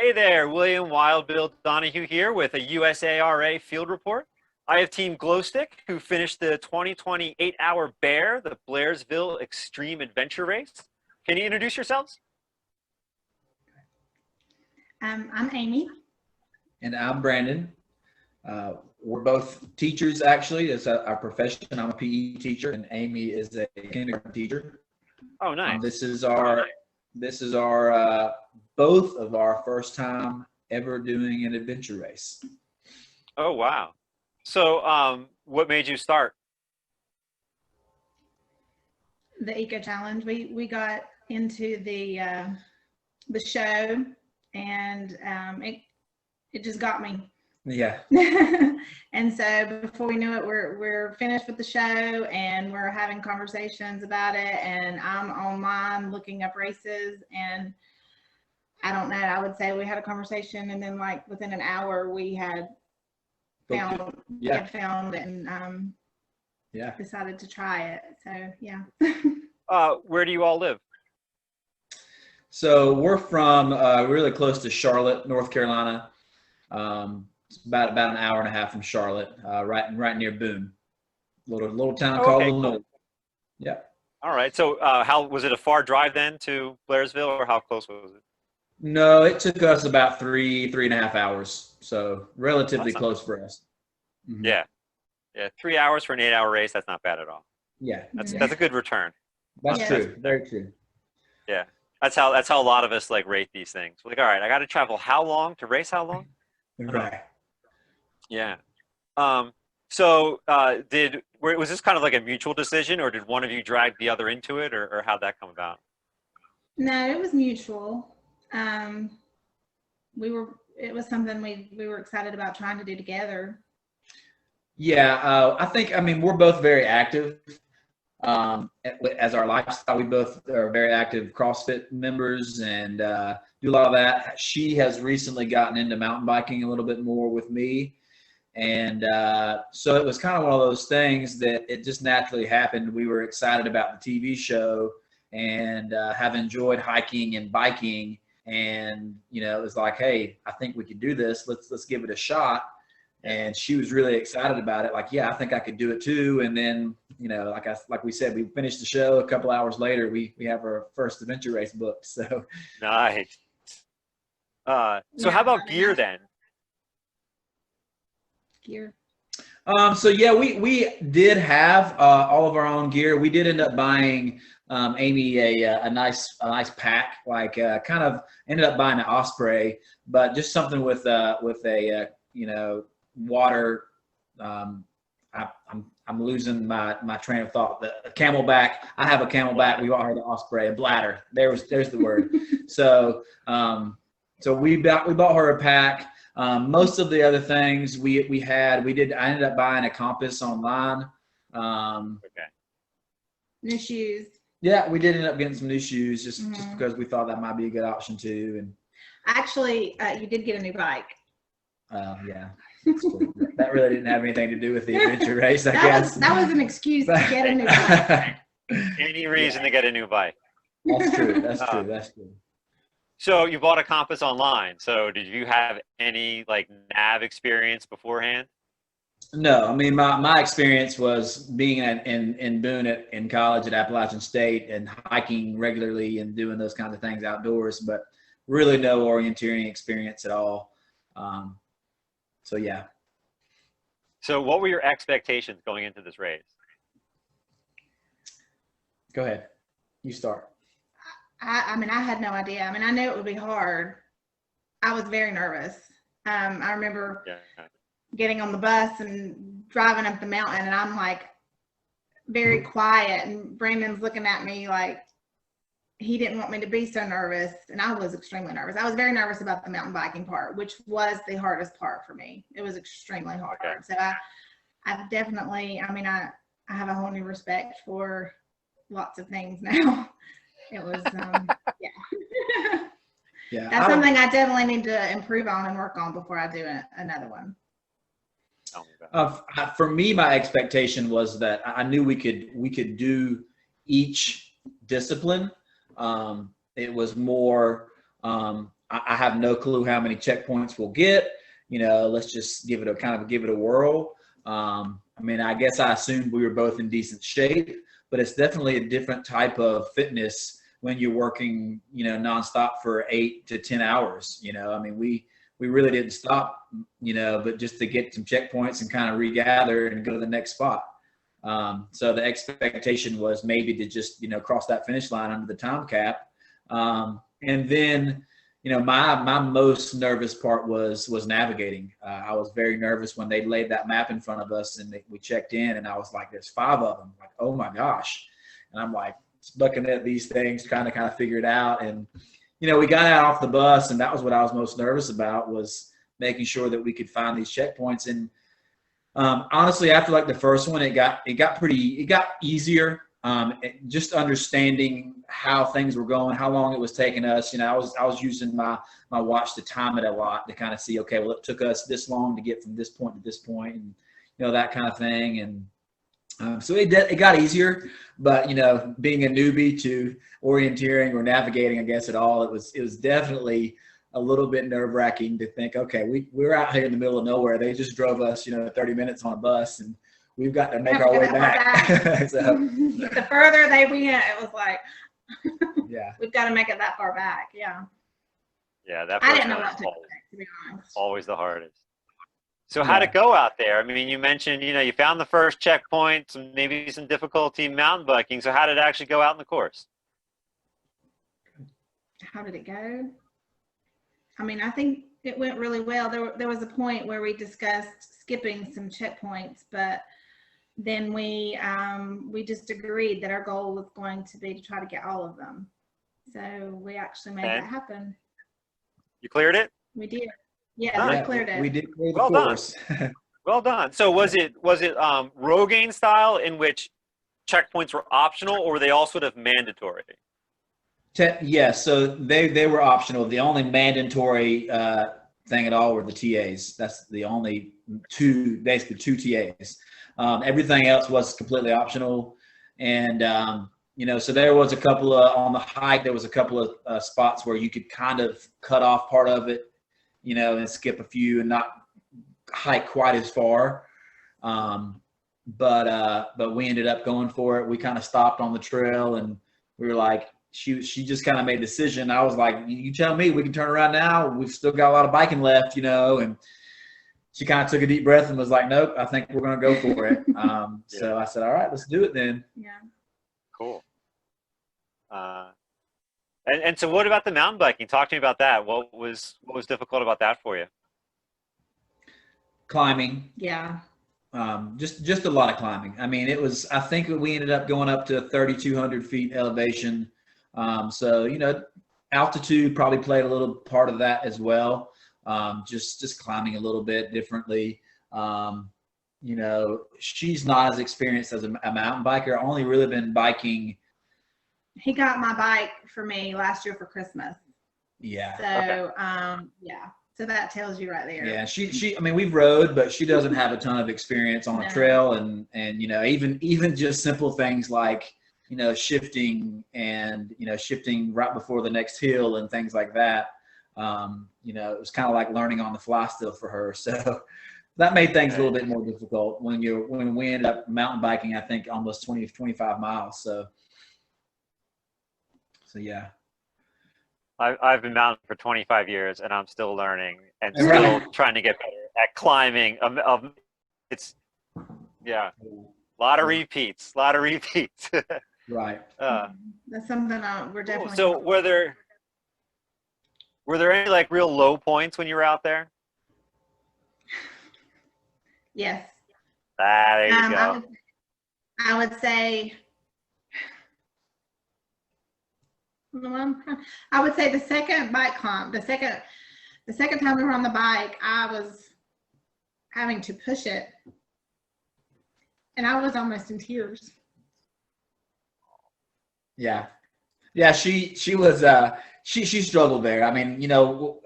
Hey there, William Wild Bill Donahue here with a USARA field report. I have Team Glowstick, who finished the 2020 8-hour Bear, the Blairsville Extreme Adventure Race. Can you introduce yourselves? I'm Amy. And I'm Brandon. We're both teachers, actually. It's our profession. I'm a PE teacher, and Amy is a kindergarten teacher. Oh, nice. This is our both of our first time ever doing an adventure race. Oh, wow. So what made you start? The Eco Challenge. We got into the show, and it just got me. Yeah. And so before we knew it, we're finished with the show, and we're having conversations about it, and I'm online looking up races, and I don't know, I would say we had a conversation, and then like within an hour we had found it and decided to try it. So yeah. Where do you all live? So we're from really close to Charlotte, North Carolina. It's about an hour and a half from Charlotte, right near Boone, little town called Illinois. Yeah. All right. So how was it, a far drive then to Blairsville, or how close was it? No, it took us about three and a half hours, so relatively close for us. Mm-hmm. Yeah. 3 hours for an 8-hour race. That's not bad at all. Yeah. That's a good return. That's true. Very true. Yeah. That's how a lot of us like rate these things. We're like, all right, I got to travel how long to race how long? Right. Yeah. So was this kind of like a mutual decision, or did one of you drag the other into it, or how'd that come about? No, it was mutual. It was something we were excited about trying to do together. Yeah, I mean, we're both very active. As our lifestyle, we both are very active CrossFit members and do a lot of that. She has recently gotten into mountain biking a little bit more with me. And so it was kind of one of those things that it just naturally happened. We were excited about the TV show and have enjoyed hiking and biking. And, it was like, hey, I think we could do this. Let's give it a shot. And she was really excited about it. Like, yeah, I think I could do it too. And then, like we said, we finished the show. A couple hours later, we have our first adventure race booked. So nice. So how about gear then? Gear. So yeah, we did have all of our own gear. We did end up buying Amy a nice pack, like kind of ended up buying an Osprey, but just something with a water. I'm losing my train of thought. The Camelback. I have a Camelback. We bought her the Osprey, a bladder. There's the word. So we bought her a pack. Most of the other things I ended up buying a compass online. New shoes. Yeah, we did end up getting some new shoes just because we thought that might be a good option too. And actually, you did get a new bike. Yeah. That really didn't have anything to do with the adventure race, I guess. That was an excuse to get a new bike. Any reason to get a new bike. That's true. That's true. So you bought a compass online. So did you have any like Nav experience beforehand? No, I mean my experience was being in Boone in college at Appalachian State and hiking regularly and doing those kinds of things outdoors, but really no orienteering experience at all. So yeah. So what were your expectations going into this race? Go ahead. You start. I mean, I had no idea. I mean, I knew it would be hard. I was very nervous. I remember getting on the bus and driving up the mountain, and I'm like very quiet, and Brandon's looking at me like he didn't want me to be so nervous, and I was extremely nervous. I was very nervous about the mountain biking part, which was the hardest part for me. It was extremely hard. Okay. So I've definitely, I mean, I have a whole new respect for lots of things now. It was, yeah. Yeah. That's something I definitely need to improve on and work on before I do another one. For me, my expectation was that I knew we could do each discipline. It was more I have no clue how many checkpoints we'll get. Let's just give it a whirl. I mean, I guess I assumed we were both in decent shape, but it's definitely a different type of fitness when you're working, nonstop for 8 to 10 hours. I mean, we really didn't stop, but just to get some checkpoints and kind of regather and go to the next spot. So the expectation was maybe to just, cross that finish line under the time cap. And then, my most nervous part was navigating. I was very nervous when they laid that map in front of us and we checked in, and I was like, there's 5 of them. Like, oh my gosh. And I'm like looking at these things, trying to kind of figure it out. And, we got out off the bus, and that was what I was most nervous about, was making sure that we could find these checkpoints. And honestly, after like the first one, it got easier. Just understanding how things were going, how long it was taking us. I was using my watch to time it a lot to kind of see, okay, well, it took us this long to get from this point to this point, and that kind of thing. And so it got easier, but being a newbie to orienteering or navigating, I guess, at all, it was definitely a little bit nerve-wracking to think, okay, we're out here in the middle of nowhere. They just drove us 30 minutes on a bus, and we've got to make our way back. So, the further they went, it was like, yeah, we've got to make it that far back. Yeah. Yeah, that I didn't know what to expect, to be honest. Always the hardest. So how'd it go out there? I mean, you mentioned, you found the first checkpoint, maybe some difficulty mountain biking. So how did it actually go out in the course? How did it go? I mean, I think it went really well. There was a point where we discussed skipping some checkpoints, but then we just agreed that our goal was going to be to try to get all of them. So we actually made that happen. You cleared it? We did. Yeah, we cleared it. We did clear the Well course. Done. Well done. So was it Rogaine style, in which checkpoints were optional, or were they all sort of mandatory? Yeah, so they were optional. The only mandatory thing at all were the TAs. That's the only basically two TAs. Everything else was completely optional. And, so there was a couple of, on the hike, there was a couple of spots where you could kind of cut off part of it, and skip a few and not hike quite as far. But we ended up going for it. We kind of stopped on the trail, and we were like, she just kind of made a decision. I was like, you tell me, we can turn around now. We've still got a lot of biking left, and she kind of took a deep breath and was like, nope, I think we're going to go for it. So I said, all right, let's do it then. Yeah. Cool. And so what about the mountain biking? Talk to me about that. What was difficult about that for you? Climbing. Yeah. Just a lot of climbing. I mean, I think we ended up going up to 3,200 feet elevation. So, altitude probably played a little part of that as well. Just climbing a little bit differently. She's not as experienced as a mountain biker. I've only really been biking. He got my bike for me last year for Christmas. Yeah. So, yeah. So that tells you right there. Yeah. I mean, we've rode, but she doesn't have a ton of experience on a trail, and even just simple things like, shifting and, shifting right before the next hill and things like that. It was kind of like learning on the fly still for her. So that made things a little bit more difficult when we ended up mountain biking, I think almost 20 to 25 miles. So yeah. I've been mountain for 25 years, and I'm still learning and still trying to get better at climbing. It's a lot of repeats. Right. That's something we're definitely. So were there any like real low points when you were out there? Yes. There you go. I would say. I would say the second bike climb, the second time we were on the bike, I was having to push it, and I was almost in tears. Yeah. She was she struggled there. I mean,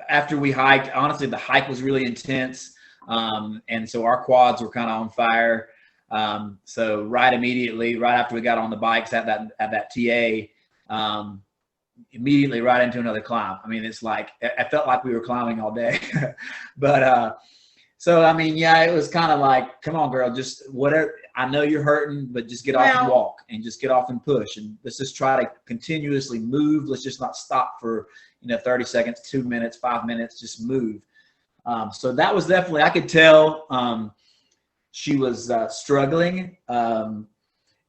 after we hiked, honestly, the hike was really intense, and so our quads were kind of on fire. So right after we got on the bikes at that TA. immediately right into another climb. I mean, it's like, I felt like we were climbing all day. But so, I mean, yeah, it was kind of like, come on, girl, just whatever. I know you're hurting, but just get off and walk, and just get off and push. And let's just try to continuously move. Let's just not stop for, 30 seconds, 2 minutes, 5 minutes, just move. So that was definitely, I could tell she was struggling.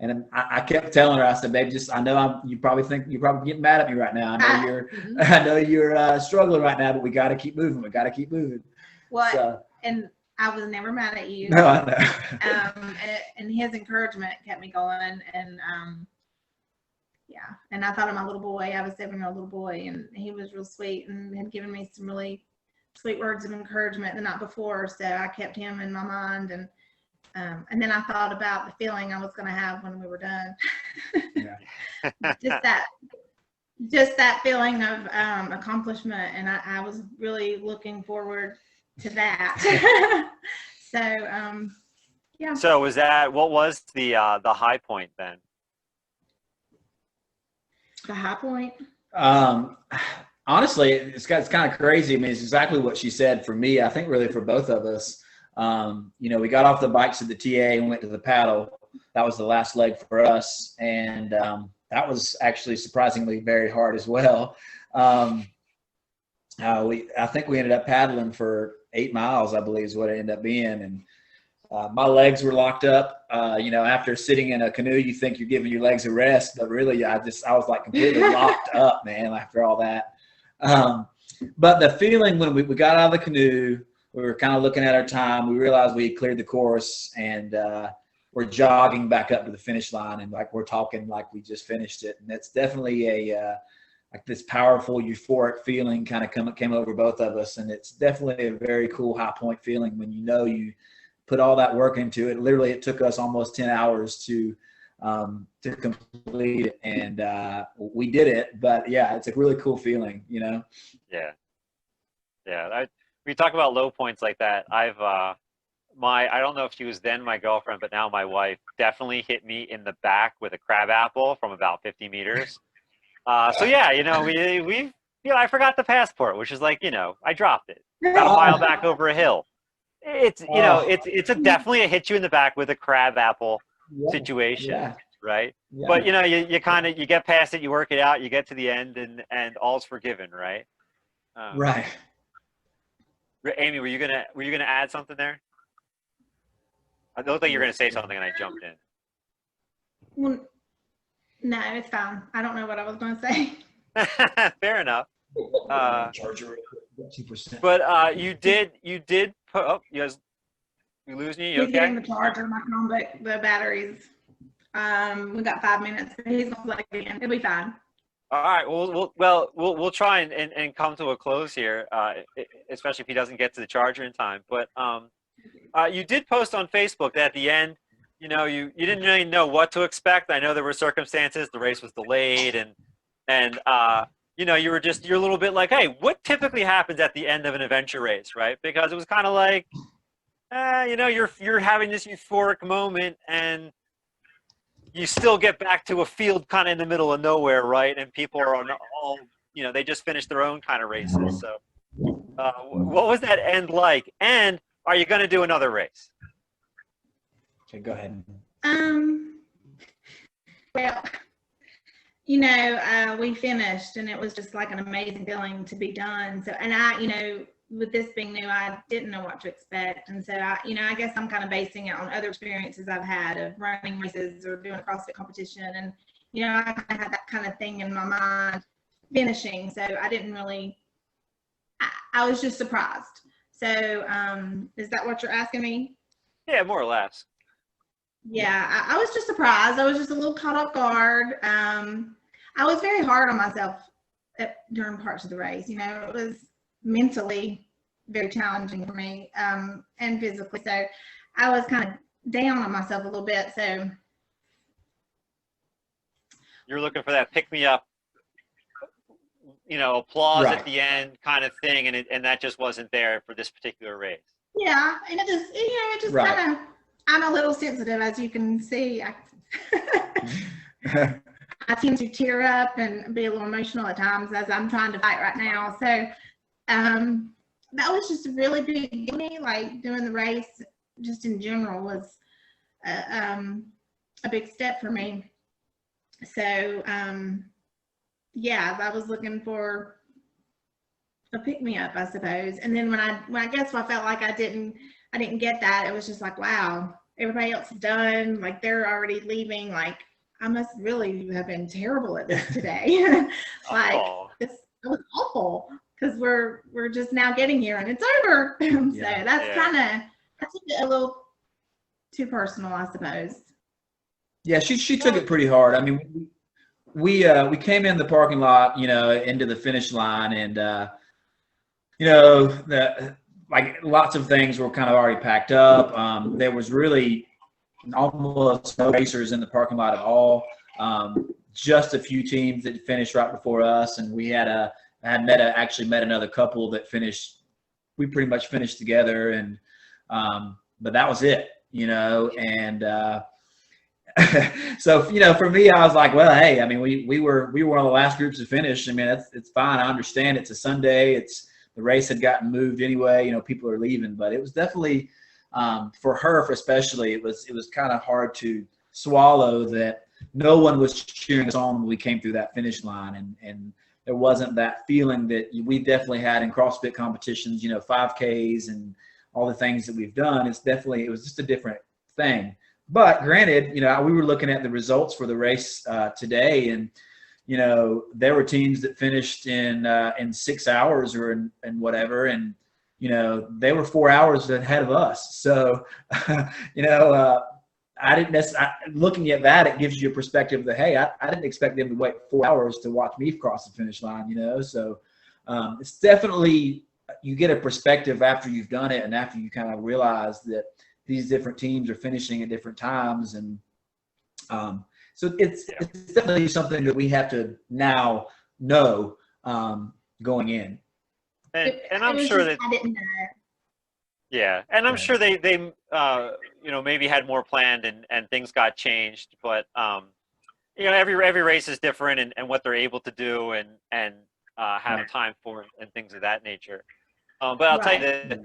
And I kept telling her, I said, babe, I know you probably getting mad at me right now. I know you're struggling right now, but we got to keep moving. We got to keep moving. Well, so, and I was never mad at you. No, I know. And his encouragement kept me going. And yeah, and I thought of my little boy. I was a 7-year-old little boy, and he was real sweet and had given me some really sweet words of encouragement the night before. So I kept him in my mind, and then I thought about the feeling I was going to have when we were done. Yeah. just that feeling of accomplishment, and I was really looking forward to that. So yeah. So what was the high point then? The high point? Honestly, it's kind of crazy. I mean, it's exactly what she said for me. I think really for both of us. We got off the bikes at the TA and went to the paddle. That was the last leg for us. And that was actually surprisingly very hard as well. I think we ended up paddling for 8 miles, I believe is what it ended up being. And my legs were locked up. After sitting in a canoe, you think you're giving your legs a rest, but really I was like completely locked up, man, after all that. But the feeling when we got out of the canoe, we were kind of looking at our time. We realized we had cleared the course, and we're jogging back up to the finish line, and like we're talking like we just finished it. And it's definitely like this powerful, euphoric feeling kind of came over both of us. And it's definitely a very cool high point feeling when you put all that work into it. Literally, it took us almost 10 hours to complete it, and we did it. But yeah, it's a really cool feeling, Yeah. We talk about low points like that. I don't know if she was then my girlfriend, but now my wife definitely hit me in the back with a crab apple from about 50 meters. So yeah, I forgot the passport, which is like, I dropped it about a mile back over a hill. It's definitely a hit you in the back with a crab apple situation, right? Yeah. But you get past it, you work it out, you get to the end, and all's forgiven, right? Right. Amy, were you gonna add something there? I don't think you were gonna say something, and I jumped in. Well, no, it's fine. I don't know what I was going to say. Fair enough. Charger 2%. But you did. Oh, you losing you? You he's okay? getting the charger, my Chromebook, the batteries. We got 5 minutes. He's gonna plug it in. It'll be fine. All right. We'll try and come to a close here, especially if he doesn't get to the charger in time. But you did post on Facebook that at the end, you didn't really know what to expect. I know there were circumstances. The race was delayed, and you're a little bit like, hey, what typically happens at the end of an adventure race, right? Because it was kind of like, you're having this euphoric moment, and you still get back to a field kind of in the middle of nowhere, right? And people are all, they just finished their own kind of races. So what was that end like? And are you going to do another race? Okay, go ahead. Well, we finished, and it was just like an amazing feeling to be done. So, and I, with this being new, I didn't know what to expect. And so I guess I'm kind of basing it on other experiences I've had of running races or doing a CrossFit competition. And, I kind of had that kind of thing in my mind finishing. So I didn't really, I was just surprised. So is that what you're asking me? Yeah, more or less. Yeah, I was just surprised. I was just a little caught off guard. I was very hard on myself during parts of the race. It was mentally very challenging for me, and physically. So I was kind of down on myself a little bit. So you're looking for that pick me up, applause right at the end kind of thing, and that just wasn't there for this particular race. Yeah, and it just right. kind of, I'm a little sensitive, as you can see. I tend to tear up and be a little emotional at times as I'm trying to fight right now. So that was just a really big deal to me. Like doing the race just in general was a big step for me. So yeah, I was looking for a pick me up, I suppose. And then when I guess I felt like I didn't get that, it was just like, wow, everybody else is done. Like they're already leaving. Like I must really have been terrible at this today. Like this was awful because we're just now getting here and it's over. So that's kind of, I took it a little too personal, I suppose. Yeah, she took it pretty hard. I mean, we came in the parking lot, into the finish line, and like lots of things were kind of already packed up. There was really almost no racers in the parking lot at all. Just a few teams that finished right before us, and we actually met another couple that finished. We pretty much finished together, and but that was it, and. So for me, I was like, well, hey, I mean, we were one of the last groups to finish. I mean, it's fine. I understand it's a Sunday. The race had gotten moved anyway. People are leaving, but it was definitely for her, especially, it was kind of hard to swallow that no one was cheering us on when we came through that finish line, and there wasn't that feeling that we definitely had in CrossFit competitions. 5Ks and all the things that we've done. It was just a different thing. But granted, we were looking at the results for the race today, and there were teams that finished in 6 hours or in whatever, and they were 4 hours ahead of us. So I didn't necessarily, looking at that, it gives you a perspective that, hey, I didn't expect them to wait 4 hours to watch me cross the finish line. So it's definitely, you get a perspective after you've done it and after you kind of realize that these different teams are finishing at different times. And so it's definitely something that we have to now know going in. And I'm sure that I didn't know. Yeah, and I'm sure they maybe had more planned and things got changed, but every race is different and what they're able to do and have time for and things of that nature. But I'll tell you that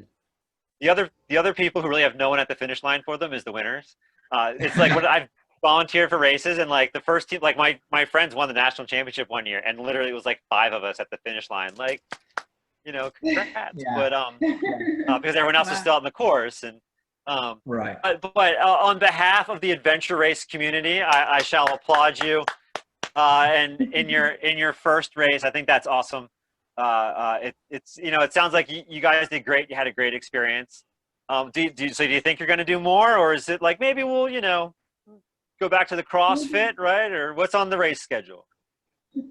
the other people who really have no one at the finish line for them is the winners. It's like when I've volunteered for races, and like the first team, like my friends won the national championship one year, and literally it was like 5 of us at the finish line. Like, congrats. But because everyone else is still on the course, and right. But on behalf of the adventure race community, I shall applaud you. And in your first race, I think that's awesome. It sounds like you guys did great. You had a great experience. Do you think you're going to do more, or is it like maybe we'll go back to the CrossFit, right? Or what's on the race schedule?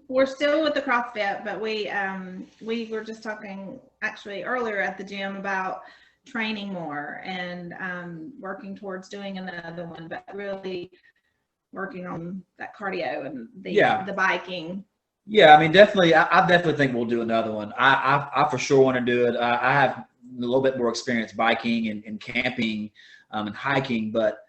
We're still with the CrossFit, but we were just talking actually earlier at the gym about training more and working towards doing another one, but really working on that cardio and the biking. Yeah, I mean, definitely. I definitely think we'll do another one. I for sure want to do it. I have a little bit more experience biking and camping and hiking, but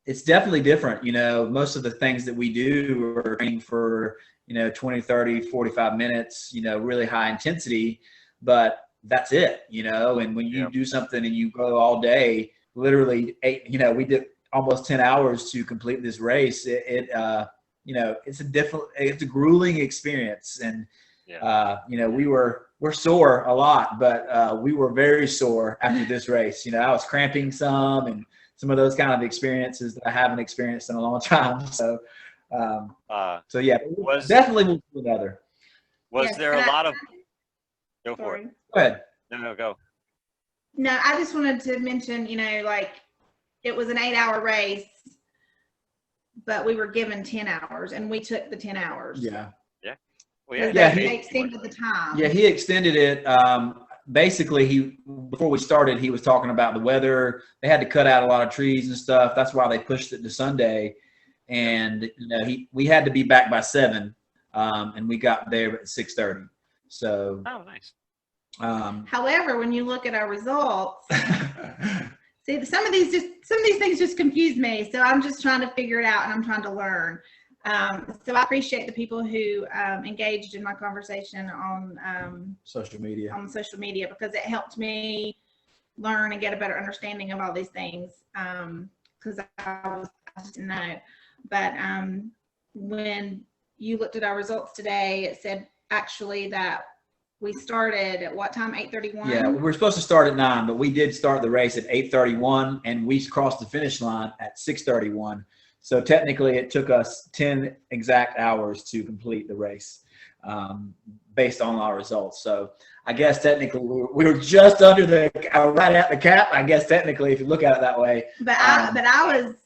it's definitely different. Most of the things that we do are training for 20, 30, 45 minutes. Really high intensity, but that's it. And when you do something and you go all day, literally 8. We did almost 10 hours to complete this race. It's a grueling experience, and we're sore a lot, but we were very sore after this race. I was cramping some, and some of those kind of experiences that I haven't experienced in a long time. So yeah, definitely we'll do another. Was there a lot of? Go for it. Go ahead. No, go. No, I just wanted to mention, like it was an 8-hour race, but we were given 10 hours, and we took the 10 hours. Yeah. Well, they extended the time. Yeah, he extended it. Basically, before we started, he was talking about the weather. They had to cut out a lot of trees and stuff. That's why they pushed it to Sunday. And we had to be back by 7, and we got there at 6:30. So. Oh, nice. However, when you look at our results, see, some of these things just confuse me. So I'm just trying to figure it out, and I'm trying to learn. So I appreciate the people who engaged in my conversation on social media. Because it helped me learn and get a better understanding of all these things. Because I didn't know. But when you looked at our results today, it said actually that we started at what time? 8:31? Yeah, we were supposed to start at 9, but we did start the race at 8:31, and we crossed the finish line at 6:31. So technically, it took us 10 exact hours to complete the race, based on our results. So I guess technically we were just under right at the cap. I guess technically, if you look at it that way. But I was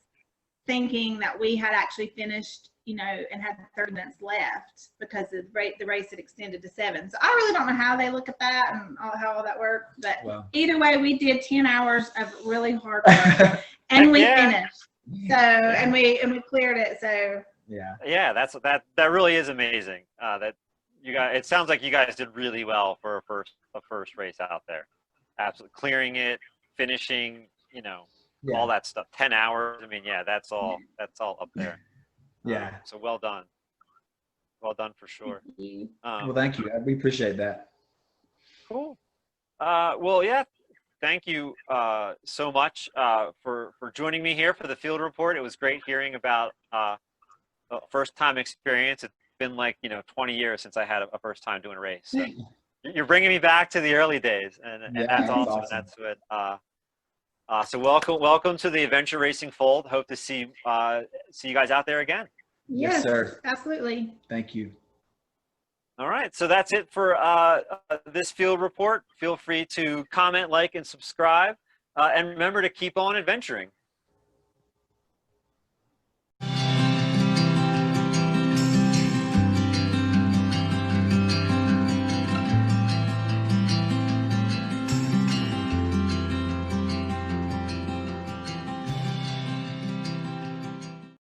thinking that we had actually finished, and had 30 minutes left because the race had extended to 7. So I really don't know how they look at that and how all that works. But either way, we did 10 hours of really hard work, and we finished. So and we cleared it. So yeah, that really is amazing. That you guys, it sounds like you guys did really well for a first race out there. Absolutely clearing it, finishing, all that stuff. 10 hours. I mean, that's all up there. Yeah. So well done. Well done for sure. Thank you. Well, thank you. We appreciate that. Cool. Well, yeah. Thank you so much for joining me here for the field report. It was great hearing about a first-time experience. It's been like 20 years since I had a first time doing a race. So you're bringing me back to the early days, and that's awesome. That's what. So welcome to the adventure racing fold. Hope to see you guys out there again. Yes, sir. Absolutely. Thank you. All right, so that's it for this field report. Feel free to comment, like, and subscribe. And remember to keep on adventuring.